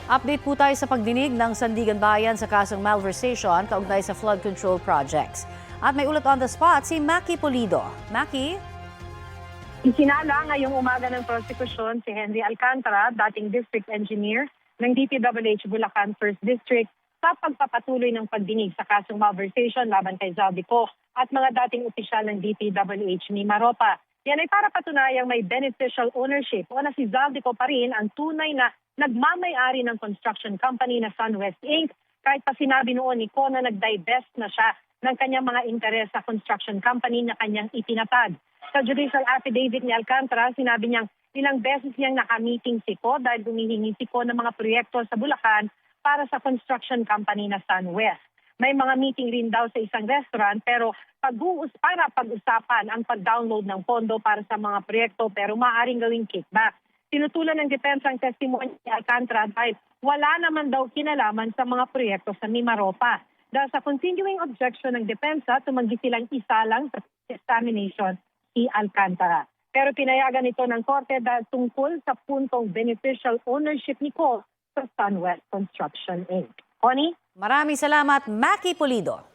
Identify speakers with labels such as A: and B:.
A: Update po tayo sa pagdinig ng Sandigan Bayan sa kasong malversation kaugnay sa flood control projects. At may ulat on the spot si Maki Pulido. Maki?
B: Isinala ngayong umaga ng prosekusyon si Henry Alcantara, dating district engineer ng DPWH Bulacan 1st District, sa pagpapatuloy ng pagdinig sa kasong malversation laban kay Zaldico at mga dating opisyal ng DPWH ni Maropa. Yan ay para patunayang may beneficial ownership o na si Zaldico pa rin ang tunay na nagmamay-ari ng construction company na SunWest Inc. Kahit pa sinabi noon ni Ko na nag-divest na siya ng kanyang mga interes sa construction company na kanyang itinatag. Sa judicial affidavit ni Alcantara, sinabi niyang ilang beses niyang nakamiting si Ko dahil humihingi si Ko ng mga proyekto sa Bulacan para sa construction company na SunWest. May mga meeting rin daw sa isang restaurant pero para pag-usapan ang pag-download ng pondo para sa mga proyekto pero maaaring gawing kickback. Tinutulan ng depensa ang testimonya ni Alcantara dahil wala naman daw kinalaman sa mga proyekto sa Mimaropa. Dahil sa continuing objection ng depensa, tumanggi silang isalang sa examination si Alcantara. Pero pinayagan ito ng korte dahil tungkol sa puntong beneficial ownership ni Ko sa SunWest Construction Inc. Connie?
A: Maraming salamat, Maki Pulido.